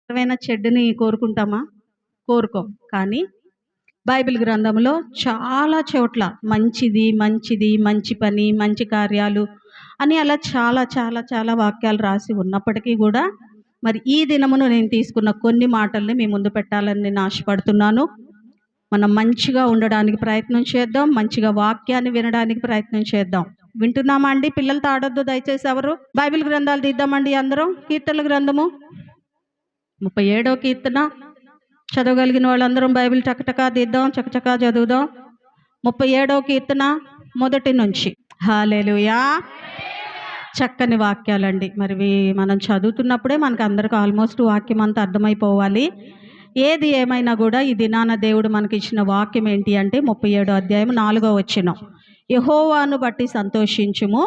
ఏమైనా చెడ్డని కోరుకుంటామా? కోరుకోం. కానీ బైబిల్ గ్రంథంలో చాలా చోట్ల మంచిది, మంచిది, మంచి పని, మంచి కార్యాలు అని అలా చాలా చాలా చాలా వాక్యాలు రాసి ఉన్నప్పటికీ కూడా మరి ఈ దినమును నేను తీసుకున్న కొన్ని మాటల్ని మీ ముందు పెట్టాలని నేను ఆశపడుతున్నాను. మనం మంచిగా ఉండడానికి ప్రయత్నం చేద్దాం. మంచిగా వాక్యాన్ని వినడానికి ప్రయత్నం చేద్దాం. వింటున్నామా అండి? పిల్లలతో ఆడొద్దు దయచేసి. ఎవరు బైబిల్ గ్రంథాలు తీద్దామండి అందరం. కీర్తనల గ్రంథము 37వ కీర్తన. చదవగలిగిన వాళ్ళందరం బైబిల్ చకచకా తీద్దాం, చకచకా చదువుదాం. 37వ కీర్తన మొదటి నుంచి. హల్లెలూయా. చక్కని వాక్యాలండి. మరి మనం చదువుతున్నప్పుడే మనకు అందరికి ఆల్మోస్ట్ వాక్యం అంతా అర్థమైపోవాలి. ఏది ఏమైనా కూడా ఈ దినాన దేవుడు మనకి ఇచ్చిన వాక్యం ఏంటి అంటే 37వ అధ్యాయం 4వ వచనం. యెహోవాను బట్టి సంతోషించుము,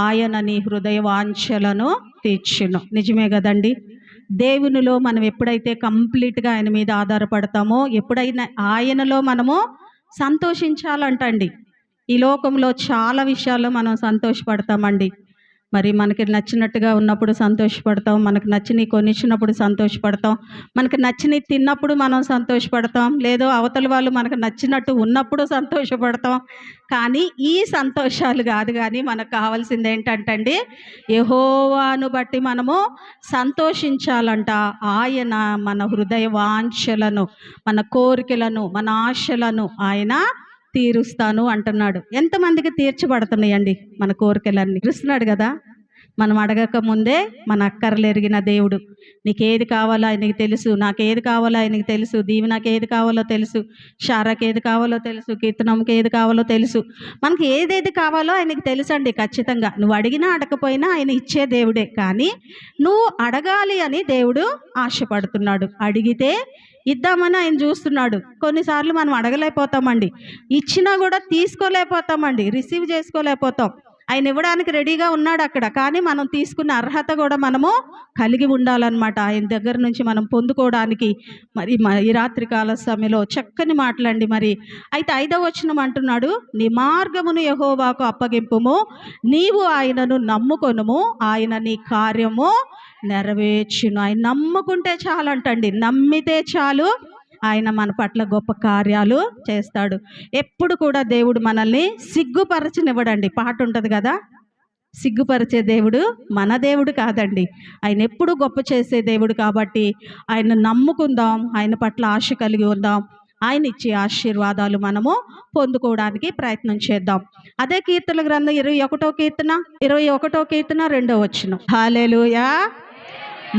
ఆయన నీ హృదయ వాంఛలను తీర్చును. నిజమే కదండి. దేవునిలో మనం ఎప్పుడైతే కంప్లీట్గా ఆయన మీద ఆధారపడతామో, ఎప్పుడైనా ఆయనలో మనము సంతోషించాలంటండి. ఈ లోకంలో చాలా విషయాల్లో మనం సంతోషపడతామండి. మరి మనకి నచ్చినట్టుగా ఉన్నప్పుడు సంతోషపడతాం, మనకు నచ్చినవి కొనిచ్చినప్పుడు సంతోషపడతాం, మనకు నచ్చినవి తిన్నప్పుడు మనం సంతోషపడతాం, లేదో అవతల వాళ్ళు మనకు నచ్చినట్టు ఉన్నప్పుడు సంతోషపడతాం. కానీ ఈ సంతోషాలు కాదు. కానీ మనకు కావాల్సింది ఏంటంటే యెహోవాను బట్టి మనము సంతోషించాలంట. ఆయన మన హృదయ వాంఛలను, మన కోరికలను, మన ఆశలను ఆయన తీరుస్తాను అంటున్నాడు. ఎంతమందికి తీర్చబడుతున్నాయండి మన కోరికలన్నీ? తీరుస్తున్నాడు కదా. మనం అడగక ముందే మన అక్కర్లు ఎరిగిన దేవుడు. నీకేది కావాలో ఆయనకి తెలుసు, నాకేది కావాలో ఆయనకి తెలుసు, దీవెనకి ఏది కావాలో తెలుసు, షారాకి ఏది కావాలో తెలుసు, కీర్తనంకి ఏది కావాలో తెలుసు. మనకి ఏదేది కావాలో ఆయనకి తెలుసండి ఖచ్చితంగా. నువ్వు అడిగినా అడగకపోయినా ఆయన ఇచ్చే దేవుడే. కానీ నువ్వు అడగాలి అని దేవుడు ఆశపడుతున్నాడు. అడిగితే ఇద్దామని ఆయన చూస్తున్నాడు. కొన్నిసార్లు మనం అడగలేకపోతామండి, ఇచ్చినా కూడా తీసుకోలేకపోతామండి, రిసీవ్ చేసుకోలేకపోతాం. ఆయన ఇవ్వడానికి రెడీగా ఉన్నాడు అక్కడ. కానీ మనం తీసుకున్న అర్హత కూడా మనము కలిగి ఉండాలన్నమాట ఆయన దగ్గర నుంచి మనం పొందుకోవడానికి. మరి ఈ రాత్రి కాల సమయంలో చక్కని మాటలండి. మరి అయితే 5వ వచనం అంటున్నాడు, నీ మార్గమును యెహోవాకు అప్పగింపుము, నీవు ఆయనను నమ్ముకొనుము, ఆయన నీ కార్యము నెరవేర్చును. ఆయన నమ్ముకుంటే చాలంటండి. నమ్మితే చాలు, ఆయన మన పట్ల గొప్ప కార్యాలు చేస్తాడు. ఎప్పుడు కూడా దేవుడు మనల్ని సిగ్గుపరచనివ్వడండి. పాట ఉంటుంది కదా, సిగ్గుపరిచే దేవుడు మన దేవుడు కాదండి. ఆయన ఎప్పుడు గొప్ప చేసే దేవుడు. కాబట్టి ఆయన నమ్ముకుందాం, ఆయన పట్ల ఆశ కలిగి ఉందాం, ఆయన ఇచ్చే ఆశీర్వాదాలు మనము పొందుకోవడానికి ప్రయత్నం చేద్దాం. అదే కీర్తనల గ్రంథం 21వ కీర్తన 2వ వచనం. హల్లెలూయా.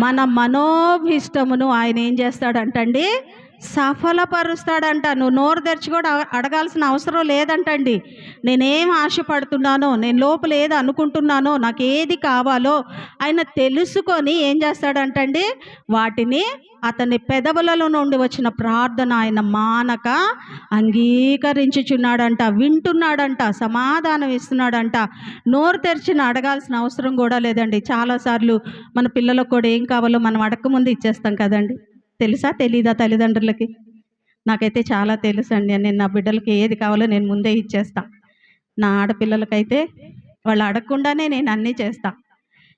మన మనోభిష్టమును ఆయన ఏం చేస్తాడంటండి? సఫలపరుస్తాడంట. నువ్వు నోరు తెరిచి కూడా అడగాల్సిన అవసరం లేదంటండి. నేనేం ఆశపడుతున్నానో, నేను లోపల ఏది అనుకుంటున్నానో, నాకు ఏది కావాలో ఆయన తెలుసుకొని ఏం చేస్తాడంటండి? వాటిని అతని పెదవులలో నుండి వచ్చిన ప్రార్థన ఆయన మానక అంగీకరించుచున్నాడంట, వింటున్నాడంట, సమాధానం ఇస్తున్నాడంట. నోరు తెరిచిన అడగాల్సిన అవసరం కూడా లేదండి. చాలాసార్లు మన పిల్లలకు కూడా ఏం కావాలో మనం అడగకముందు ఇచ్చేస్తాం కదండి. తెలుసా తెలీదా తల్లిదండ్రులకి? నాకైతే చాలా తెలుసండి. నేను నా బిడ్డలకి ఏది కావాలో నేను ముందే ఇచ్చేస్తా. నా ఆడపిల్లలకైతే వాళ్ళు అడగకుండానే నేను అన్నీ చేస్తా.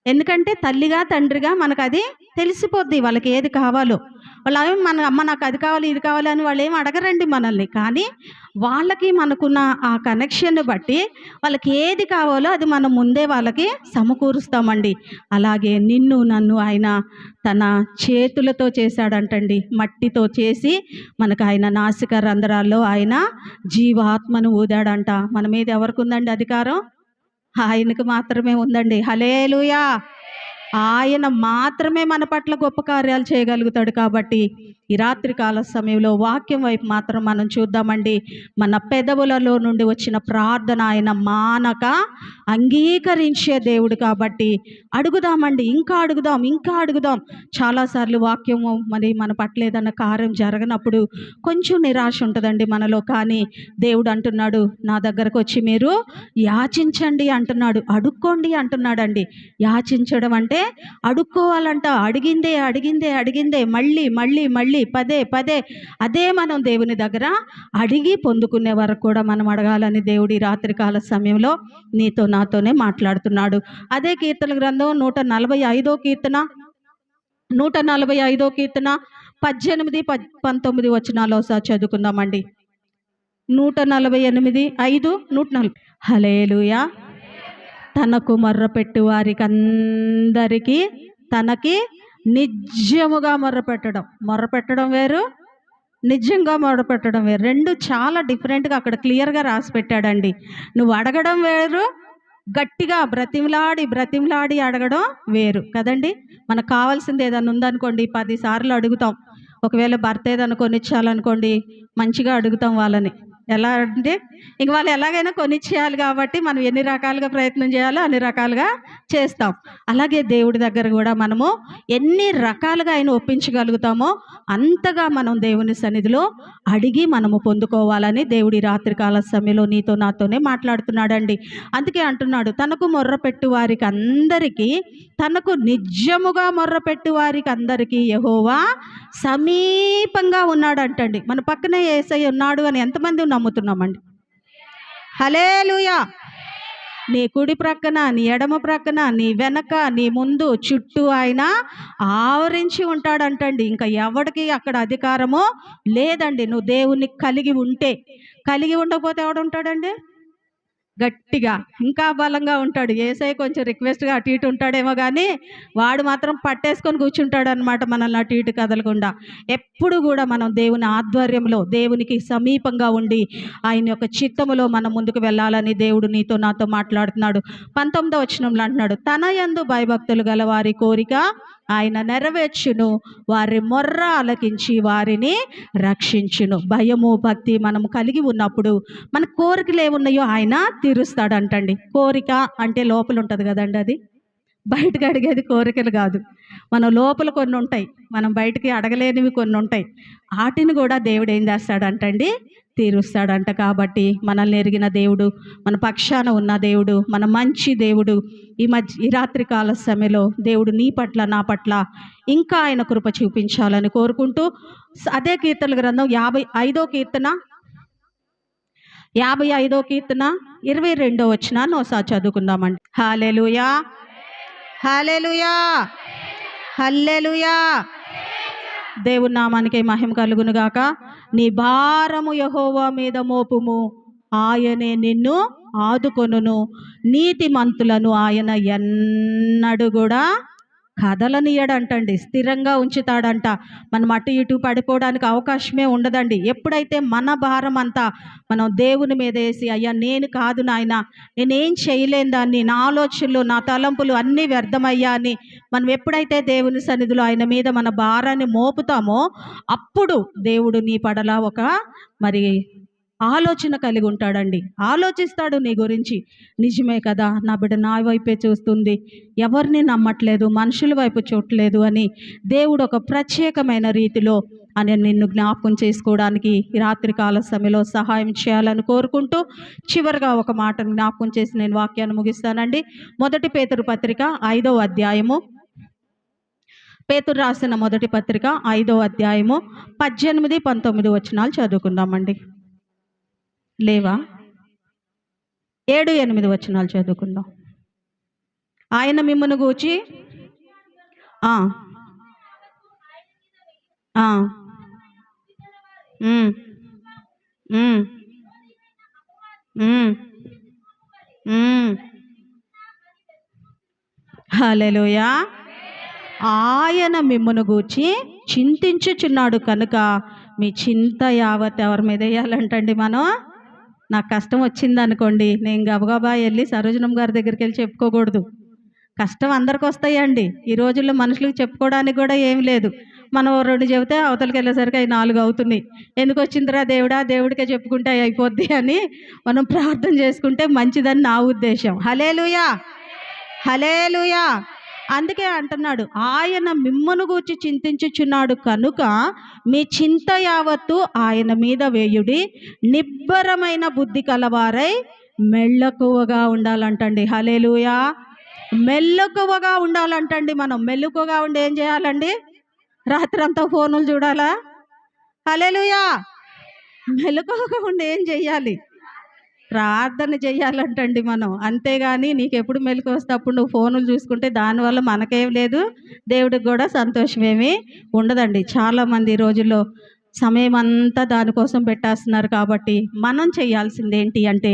ఎందుకంటే తల్లిగా తండ్రిగా మనకు అది తెలిసిపోద్ది వాళ్ళకి ఏది కావాలో. వాళ్ళు ఏమి మన అమ్మ నాకు అది కావాలి ఇది కావాలి అని వాళ్ళు ఏమి అడగరండి మనల్ని. కానీ వాళ్ళకి మనకున్న ఆ కనెక్షన్ బట్టి వాళ్ళకి ఏది కావాలో అది మనం ముందే వాళ్ళకి సమకూరుస్తామండి. అలాగే నిన్ను నన్ను ఆయన తన చేతులతో చేశాడంటండి. మట్టితో చేసి మనకు ఆయన నాసిక రంధ్రాల్లో ఆయన జీవాత్మను ఊదాడంట. మన మీద ఎవరికి ఉందండి అధికారం? ఆయనకు మాత్రమే ఉందండి. హల్లెలూయా. ఆయన మాత్రమే మన పట్ల గొప్ప కార్యాలు చేయగలుగుతాడు. కాబట్టి ఈ రాత్రి కాల సమయంలో వాక్యం వైపు మాత్రం మనం చూద్దామండి. మన పెదవులలో నుండి వచ్చిన ప్రార్థన ఆయన మానక అంగీకరించే దేవుడు. కాబట్టి అడుగుదామండి, ఇంకా అడుగుదాం. చాలాసార్లు వాక్యము మరి మన పట్ల ఏదన్నా కార్యం జరగనప్పుడు కొంచెం నిరాశ ఉంటుందండి మనలో. కానీ దేవుడు అంటున్నాడు, నా దగ్గరకు వచ్చి మీరు యాచించండి అంటున్నాడు, అడుక్కోండి అంటున్నాడండి. యాచించడం అంటే అడుక్కోవాలంట. అడిగిందే మళ్ళీ పదే అదే మనం దేవుని దగ్గర అడిగి పొందుకునే వరకు కూడా మనం అడగాలని దేవుడి రాత్రికాల సమయంలో నీతో నాతోనే మాట్లాడుతున్నాడు. అదే కీర్తన గ్రంథం 145వ కీర్తన 145 కీర్తన 18, 19 వచనాలు ఒకసారి చదువుకుందామండి. 148, 5, 140. హల్లెలూయా. తనకు మొర్రపెట్టు వారికి అందరికీ తనకి నిజముగా మొర్రపెట్టడం వేరు, నిజంగా మొరపెట్టడం వేరు. రెండు చాలా డిఫరెంట్గా అక్కడ క్లియర్గా రాసి పెట్టాడండి. నువ్వు అడగడం వేరు, గట్టిగా బ్రతిమలాడి అడగడం వేరు కదండి. మనకు కావాల్సింది ఏదైనా ఉందనుకోండి 10 సార్లు అడుగుతాం. ఒకవేళ భర్త ఏదైనా కొనిచ్చాలనుకోండి మంచిగా అడుగుతాం వాళ్ళని. ఎలా అంటే ఇంక వాళ్ళు ఎలాగైనా కొనిచ్చేయాలి కాబట్టి మనం ఎన్ని రకాలుగా ప్రయత్నం చేయాలో అన్ని రకాలుగా చేస్తాం. అలాగే దేవుడి దగ్గర కూడా మనము ఎన్ని రకాలుగా ఆయన ఒప్పించగలుగుతామో అంతగా మనం దేవుని సన్నిధిలో అడిగి మనము పొందుకోవాలని దేవుడి రాత్రికాల సమయంలో నీతో నాతోనే మాట్లాడుతున్నాడండి. అందుకే అంటున్నాడు, తనకు మొర్రపెట్టు వారికి అందరికీ, తనకు నిజముగా మొర్రపెట్టు వారికి అందరికీ యెహోవా సమీపంగా ఉన్నాడంటండి. మన పక్కనే యేసయ్య ఉన్నాడు అని ఎంతమంది నమ్ముతున్నామండి? హల్లెలూయా. నీ కుడి ప్రక్కన, నీ ఎడమ ప్రక్కన, నీ వెనక, నీ ముందు, చుట్టూ ఆయన ఆవరించి ఉంటాడంటండి. ఇంకా ఎవడికి అక్కడ అధికారమో లేదండి. నువ్వు దేవుణ్ణి కలిగి ఉండకపోతే ఎవడుంటాడండి? గట్టిగా ఇంకా బలంగా ఉంటాడు. యేసయ్య కొంచెం రిక్వెస్ట్గా అటు ఇటు ఉంటాడేమో కానీ వాడు మాత్రం పట్టేసుకొని కూర్చుంటాడు అనమాట, మనల్ని అటు ఇటు కదలకుండా. ఎప్పుడు కూడా మనం దేవుని ఆధ్వర్యంలో, దేవునికి సమీపంగా ఉండి ఆయన యొక్క చిత్తములో మనం ముందుకు వెళ్ళాలని దేవుడు నీతో నాతో మాట్లాడుతున్నాడు. 19వ వచనంలో అంటున్నాడు, తన యందు భయభక్తులు గల వారి కోరిక ఆయన నెరవేర్చును, వారి మొర్ర ఆలకించి వారిని రక్షించును. భయము భక్తి మనం కలిగి ఉన్నప్పుడు మన కోరికలు ఏమున్నాయో ఆయన తీరుస్తాడంటండి. కోరిక అంటే లోపల ఉంటుంది కదండి, అది బయటకు అడిగేది కోరికలు కాదు. మన లోపల కొన్ని ఉంటాయి, మనం బయటికి అడగలేనివి కొన్ని ఉంటాయి. వాటిని కూడా దేవుడు ఏం చేస్తాడంటండి? తీరుస్తాడంట. కాబట్టి మనల్ని ఎరిగిన దేవుడు, మన పక్షాన ఉన్న దేవుడు, మన మంచి దేవుడు ఈ రాత్రికాల సమయంలో దేవుడు నీ పట్ల నా పట్ల ఇంకా ఆయన కృప చూపించాలని కోరుకుంటూ అదే కీర్తనల గ్రంథం 55వ కీర్తన 22వ వచనాన్ని ఒకసారి చదువుకుందామండి. హల్లెలూయా, హల్లెలూయా, హల్లెలూయా. దేవుని నామానికి మహిమ కలుగును గాక. నీ భారము యెహోవా మీద మోపుము, ఆయనే నిన్ను ఆదుకొనును. నీతిమంతులను ఆయన ఎన్నడూ కూడా కదలనీయడంటండి, స్థిరంగా ఉంచుతాడంట. మనం అటు ఇటు పడిపోవడానికి అవకాశమే ఉండదండి. ఎప్పుడైతే మన భారం అంతా మనం దేవుని మీద వేసి, అయ్యా నేను కాదు నాయన, నేనేం చేయలేని దాన్ని, నా ఆలోచనలు నా తలంపులు అన్నీ వ్యర్థమయ్యా అని మనం ఎప్పుడైతే దేవుని సన్నిధిలో ఆయన మీద మన భారాన్ని మోపుతామో అప్పుడు దేవుడు నీ పడల ఒక మరి ఆలోచన కలిగి ఉంటాడండి. ఆలోచిస్తాడు నీ గురించి. నిజమే కదా, నా బిడ్డ నా వైపే చూస్తుంది, ఎవరిని నమ్మట్లేదు, మనుషుల వైపు చూడలేదు అని దేవుడు ఒక ప్రత్యేకమైన రీతిలో అని నిన్ను జ్ఞాపకం చేసుకోవడానికి ఈ రాత్రికాల సమయంలో సహాయం చేయాలని కోరుకుంటూ చివరిగా ఒక మాటను జ్ఞాపకం చేసి నేను వాక్యాన్ని ముగిస్తానండి. 1 పేతురు పత్రిక 5వ అధ్యాయము, పేతురు రాసిన 1 పత్రిక 5వ అధ్యాయము 18, 19 వచనాలు చదువుకుందామండి. లేవా? 7, 8 వచనాలు చదువుకుందాం. ఆయన మిమ్మను గూర్చి హల్లెలూయా. ఆయన మిమ్మను గూర్చి చింతించుచున్నాడు కనుక మీ చింత యావత్ ఎవరి మీద వేయాలంటండి? మనం నాకు కష్టం వచ్చింది అనుకోండి, నేను గబగబా వెళ్ళి సరోజనం గారి దగ్గరికి వెళ్ళి చెప్పుకోకూడదు. కష్టం అందరికి వస్తాయండి. ఈ రోజుల్లో మనుషులకు చెప్పుకోవడానికి కూడా ఏం లేదు. మనం 2 చెబితే అవతలకి వెళ్ళేసరికి అవి 4 అవుతున్నాయి. ఎందుకు వచ్చిందిరా దేవుడా, దేవుడికే చెప్పుకుంటే అయిపోద్ది అని మనం ప్రార్థన చేసుకుంటే మంచిదని నా ఉద్దేశం. హల్లెలూయా, హల్లెలూయా. అందుకే అంటున్నాడు, ఆయన మిమ్మను గూర్చి చింతించుచున్నాడు కనుక మీ చింత యావత్తు ఆయన మీద వేయుడి, నిబ్బరమైన బుద్ధి కలవారై మెల్లకువగా ఉండాలంటండి. హల్లెలూయా. మెల్లకువగా ఉండాలంటండి. మనం మెల్లకువగా ఉండి ఏం చేయాలండి? రాత్రంతా ఫోనులు చూడాలా? హల్లెలూయా. మెల్లకువగా ఉండి ఏం చెయ్యాలి? ప్రార్థన చేయాలంటండి మనం. అంతేగాని నీకెప్పుడు మెలుకువ వస్తే అప్పుడు నువ్వు ఫోనులు చూసుకుంటే దానివల్ల మనకేం లేదు, దేవుడికి కూడా సంతోషమేమీ ఉండదండి. చాలామంది ఈ రోజుల్లో సమయం అంతా దానికోసం పెట్టేస్తున్నారు. కాబట్టి మనం చేయాల్సింది ఏంటి అంటే,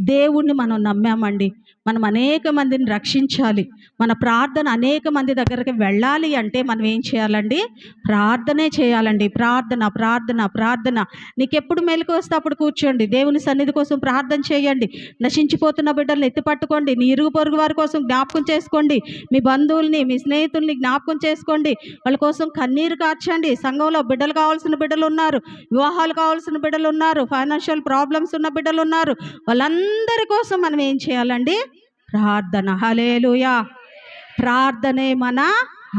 దేవుణ్ణి మనం నమ్మామండి, మనం అనేక మందిని రక్షించాలి, మన ప్రార్థన అనేక మంది దగ్గరికి వెళ్ళాలి అంటే మనం ఏం చేయాలండి? ప్రార్థనే చేయాలండి. ప్రార్థన ప్రార్థన ప్రార్థన. నీకెప్పుడు మెలకువ వస్తే అప్పుడు కూర్చోండి, దేవుని సన్నిధి కోసం ప్రార్థన చేయండి. నశించిపోతున్న బిడ్డలను ఎత్తిపట్టుకోండి. నీ ఇరుగు పొరుగు వారి కోసం జ్ఞాపకం చేసుకోండి. మీ బంధువుల్ని, మీ స్నేహితుల్ని జ్ఞాపకం చేసుకోండి. వాళ్ళ కోసం కన్నీరు కార్చండి. సంఘంలో బిడ్డలు కావాల్సిన బిడ్డలు ఉన్నారు, వివాహాలు కావాల్సిన బిడ్డలు ఉన్నారు, ఫైనాన్షియల్ ప్రాబ్లమ్స్ ఉన్న బిడ్డలు ఉన్నారు. వాళ్ళందరి కోసం మనం ఏం చేయాలండి? ప్రార్థన. హల్లెలూయా. ప్రార్థనే మన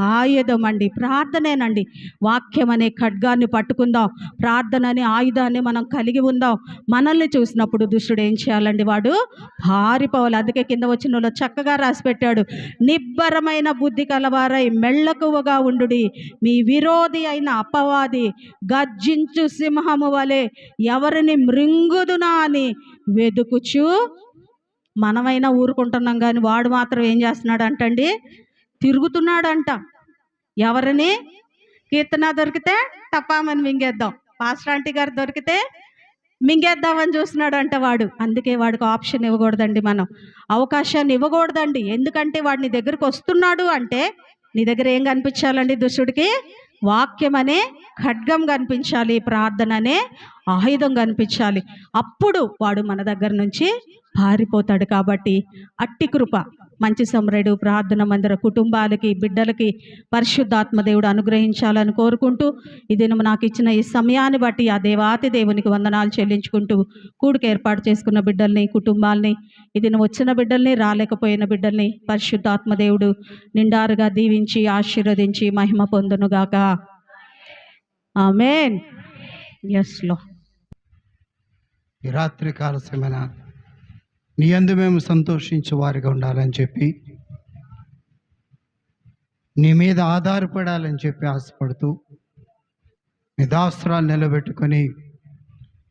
ఆయుధం అండి. ప్రార్థనేనండి. వాక్యం అనే ఖడ్గాన్ని పట్టుకుందాం. ప్రార్థన అనే ఆయుధాన్ని మనం కలిగి ఉందాం. మనల్ని చూసినప్పుడు దుష్టుడు ఏం చేయాలండి? వాడు పారిపోవాలి. అందుకే కింద వచ్చినలో చక్కగా రాసి పెట్టాడు, నిబ్బరమైన బుద్ధి కలవారై మెళ్ళకువగా ఉండుడి, మీ విరోధి అయిన అపవాది గర్జించు సింహము వలె ఎవరిని మృంగుదునా అని వెదుకుచు. మనమైనా ఊరుకుంటున్నాం, కానీ వాడు మాత్రం ఏం చేస్తున్నాడు అంటండి? తిరుగుతున్నాడంట. ఎవరిని? కీర్తన దొరికితే టపామని మింగేద్దాం, పాస్టర్ ఆంటీ గారు దొరికితే మింగేద్దామని చూస్తున్నాడంట వాడు. అందుకే వాడికి ఆప్షన్ ఇవ్వకూడదండి, మనం అవకాశాన్ని ఇవ్వకూడదండి. ఎందుకంటే వాడు నీ దగ్గరికి వస్తున్నాడు అంటే నీ దగ్గర ఏం కనిపించాలండి? దుష్టుడికి వాక్యం అనే ఖడ్గం కనిపించాలి, ప్రార్థన అనే ఆయుధం కనిపించాలి. అప్పుడు వాడు మన దగ్గర నుంచి పారిపోతాడు. కాబట్టి అట్టి కృప మంచి సమరయుడు ప్రార్థన మందిర కుటుంబాలకి, బిడ్డలకి పరిశుద్ధాత్మ దేవుడు అనుగ్రహించాలని కోరుకుంటూ, ఈ దినం నాకు ఇచ్చిన ఈ సమయాన్ని బట్టి ఆ దేవాతి దేవునికి వందనాలు చెల్లించుకుంటూ, కూడికి ఏర్పాటు చేసుకున్న బిడ్డల్ని, కుటుంబాలని, ఈ దినం వచ్చిన బిడ్డల్ని, రాలేకపోయిన బిడ్డల్ని పరిశుద్ధాత్మ దేవుడు నిండారుగా దీవించి ఆశీర్వదించి మహిమ పొందునుగాక. ఆమేన్. ఎస్ లో ఈ రాత్రి కాల సమయన నీ యందు మేము సంతోషించే వారిగా ఉండాలని చెప్పి, నీ మీద ఆధారపడాలని చెప్పి ఆశపడుతూ, నీ దాస్త్రాలు నిలబెట్టుకొని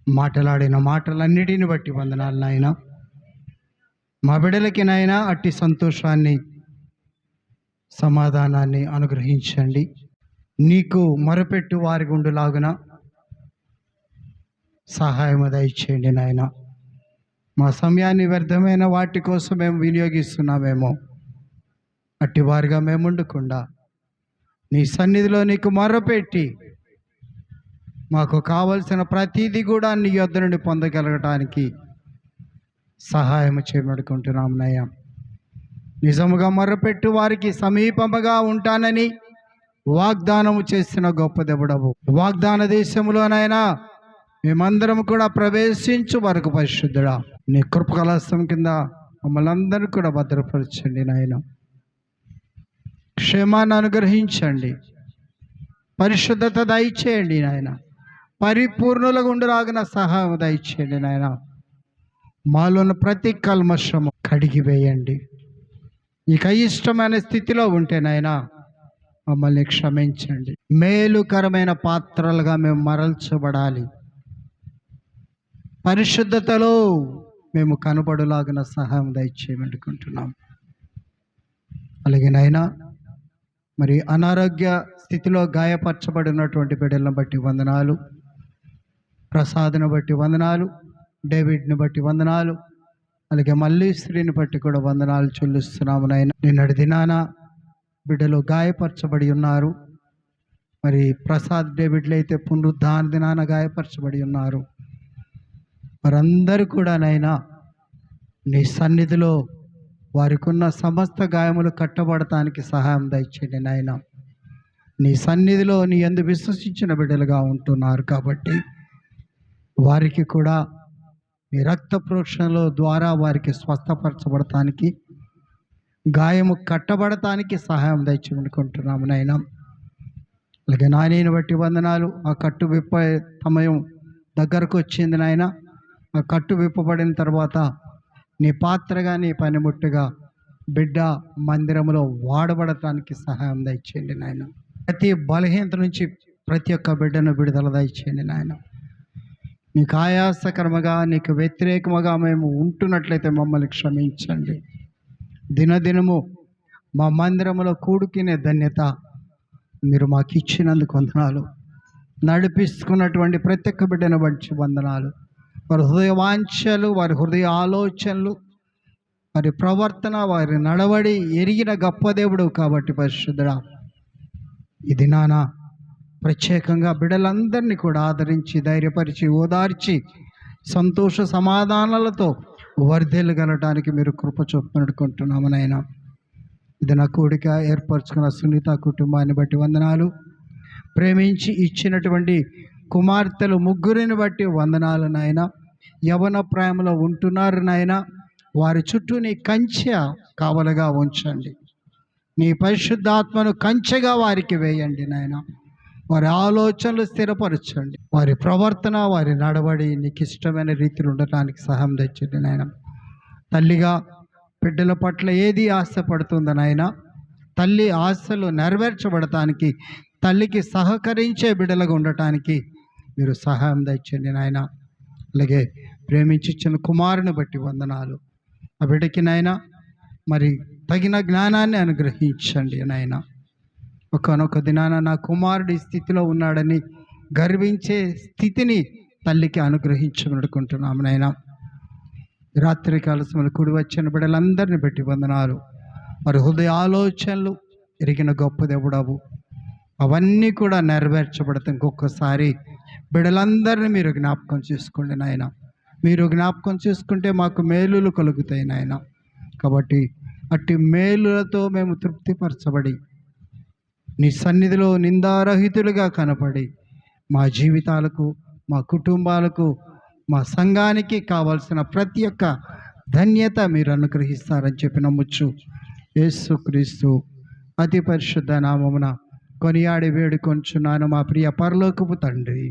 మాటలాడిన మాటలన్నిటిని బట్టి వందనాలు నాయన. మా బిడ్డలకి నాయన అట్టి సంతోషాన్ని, సమాధానాన్ని అనుగ్రహించండి. నీకు మొరపెట్టు వారి గుండులాగున సహాయం దయచేయండి నాయన. మా సమయాన్ని వ్యర్థమైన వాటి కోసం మేము వినియోగిస్తున్నామేమో, అట్టి వారిగా మేము ఉండకుండా నీ సన్నిధిలో నీకు మొరపెట్టి మాకు కావలసిన ప్రతిదీ కూడా నీ యొద్ద నుండి పొందగలగటానికి సహాయం చేయమడుకుంటున్నాం నయ్యా. నిజముగా మొరపెట్టు వారికి సమీపముగా ఉంటానని వాగ్దానము చేసిన గొప్ప దేవుడవు. వాగ్దాన దేశంలోనైనా మేమందరం కూడా ప్రవేశించు వరకు పరిశుద్ధుడా, నీ కృపకలస్తం కింద మమ్మల్ని అందరినీ కూడా భద్రపరచండి నాయన. క్షేమాన్ని అనుగ్రహించండి, పరిశుద్ధత దయచేయండి నాయన. పరిపూర్ణుల గుండులాగిన సహాయం దయచేయండి నాయన. మాలోని ప్రతి కల్మషము కడిగి వేయండి. ఇక ఇష్టమైన స్థితిలో ఉంటే నాయన మమ్మల్ని క్షమించండి. మేలుకరమైన పాత్రలుగా మేము మరల్చబడాలి. పరిశుద్ధతలో మేము కనబడులాగిన సహాయం దయచేయమనుకుంటున్నాం. అలాగే నాయన, మరి అనారోగ్య స్థితిలో గాయపరచబడినటువంటి బిడ్డలను బట్టి వందనాలు, ప్రసాద్ని బట్టి వందనాలు, డేవిడ్ని బట్టి వందనాలు, అలాగే మళ్ళీ స్త్రీని బట్టి కూడా వందనాలు చెల్లిస్తున్నాము నాయన. నిన్నటి దినాన బిడ్డలు గాయపరచబడి ఉన్నారు. మరి ప్రసాద్, డేవిడ్లు అయితే పునరుద్ధాన దినాన గాయపరచబడి ఉన్నారు. వారందరూ కూడా నైనా నీ సన్నిధిలో వారికి ఉన్న సమస్త గాయములు కట్టబడటానికి సహాయం దయచేయండి నాయన. నీ సన్నిధిలో నీ యందు విశ్వసించిన బిడ్డలుగా ఉంటున్నారు కాబట్టి వారికి కూడా నీ రక్త ప్రోక్షణలో ద్వారా వారికి స్వస్థపరచబడటానికి, గాయము కట్టబడటానికి సహాయం దయచేయమనుకుంటున్నాము నాయన. అలాగే నాయనని బట్టి వందనాలు. ఆ కట్టు విప్పే సమయం దగ్గరకు వచ్చింది నాయన. ఆ కట్టు విప్పబడిన తర్వాత నీ పాత్రగా, నీ పనిముట్టుగా బిడ్డ మందిరంలో వాడబడటానికి సహాయం దయచేయండి నాయన. ప్రతి బలహీనత నుంచి ప్రతి ఒక్క బిడ్డను విడుదల దయచేయండి నాయన. నీకు ఆయాసకరముగా, నీకు వ్యతిరేకముగా మేము ఉంటున్నట్లయితే మమ్మల్ని క్షమించండి. దినదినము మా మందిరములో కూడుకునే ధన్యత మీరు మాకు ఇచ్చినందుకు వందనాలు. నడిపిస్తున్నటువంటి ప్రతి ఒక్క బిడ్డను బట్టి వందనాలు. వారి హృదయ వాంఛలు, వారి హృదయ ఆలోచనలు, వారి ప్రవర్తన, వారి నడవడి ఎరిగిన గొప్ప దేవుడు కాబట్టి పరిశుద్ధుడా, ఇది నానా ప్రత్యేకంగా బిడ్డలందరినీ కూడా ఆదరించి, ధైర్యపరిచి, ఓదార్చి, సంతోష సమాధానాలతో వర్ధిల్లగలటానికి మీరు కృప చూపునడుకుంటున్నాము నాయన. ఇది నా కూడిక ఏర్పరచుకున్న సునీత కుటుంబాన్ని బట్టి వందనాలు. ప్రేమించి ఇచ్చినటువంటి కుమార్తెలు ముగ్గురిని బట్టి వందనాలు నాయన. యవన ప్రేమలో ఉంటున్నారు నాయన. వారి చుట్టూ నీ కంచె కావలుగా ఉంచండి. నీ పరిశుద్ధాత్మను కంచెగా వారికి వేయండి నాయన. వారి ఆలోచనలు స్థిరపరచండి. వారి ప్రవర్తన, వారి నడవడి నీకు ఇష్టమైన రీతిలో ఉండటానికి సహాయం తెచ్చండి నాయన. తల్లిగా బిడ్డల పట్ల ఏది ఆశపడుతుందో నాయన, తల్లి ఆశలు నెరవేర్చబడటానికి, తల్లికి సహకరించే బిడ్డలుగా ఉండటానికి మీరు సహాయం తెచ్చండి నాయన. అలాగే ప్రేమించి ఇచ్చిన కుమారుని బట్టి వందనాలు. ఆ బిడ్డకి నాయన మరి తగిన జ్ఞానాన్ని అనుగ్రహించండి నాయన. ఒకనొక దినాన నా కుమారుడు ఈ స్థితిలో ఉన్నాడని గర్వించే స్థితిని తల్లికి అనుగ్రహించమనుకుంటున్నాము నాయన. రాత్రి కాలసములు కూడి వచ్చిన బిడ్డలందరినీ బట్టి వందనాలు. వారి హృదయ ఆలోచనలు ఎరిగిన గొప్ప దేవుడవు. అవన్నీ కూడా నెరవేర్చబడతాయి. ఇంకొకసారి బిడ్డలందరినీ మీరు జ్ఞాపకం చేసుకోండి నాయన. మీరు జ్ఞాపకం చేసుకుంటే మాకు మేలులు కలుగుతాయి నాయన. కాబట్టి అట్టి మేలులతో మేము తృప్తిపరచబడి నీ సన్నిధిలో నిందారహితులుగా కనపడి మా జీవితాలకు, మా కుటుంబాలకు, మా సంఘానికి కావాల్సిన ప్రతి ఒక్క ధన్యత మీరు అనుగ్రహిస్తారని చెప్పి నమ్ముచ్చు. యేసుక్రీస్తు అతి పరిశుద్ధ నామమున కొనియాడి వేడుకొంచున్నాను మా ప్రియ పరలోకపు తండ్రి.